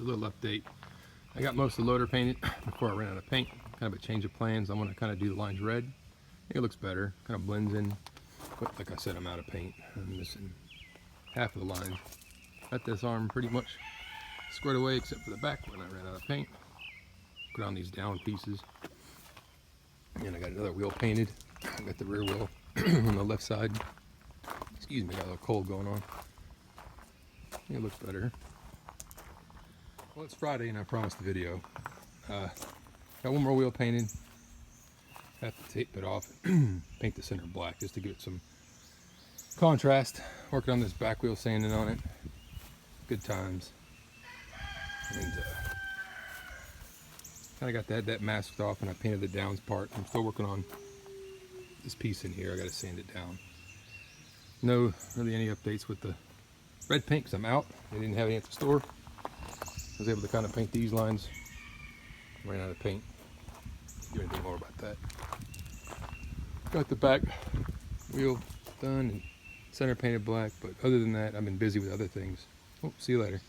a little update. I got most of the loader painted before I ran out of paint. Kind of a change of plans. I'm going to kind of do the lines red. I think it looks better. Kind of blends in. But like I said, I'm out of paint. I'm missing half of the lines. Got this arm pretty much squared away except for the back when I ran out of paint. Put on these down pieces. And I got another wheel painted. I got the rear wheel on the left side. Excuse me, got a little cold going on. It looks better. Well, it's Friday and I promised the video. Got one more wheel painted. Have to tape it off and paint the center black just to give it some contrast. Working on this back wheel, sanding on it. Good times. And kind of got that masked off, and I painted the downs part. I'm still working on this piece in here. I got to sand it down. No really any updates with the red paint because I'm out. They didn't have any at the store. I was able to kind of paint these lines. Ran out of paint. Do anything more about that. Got the back wheel done and center painted black, but other than that, I've been busy with other things. Oh, see you later.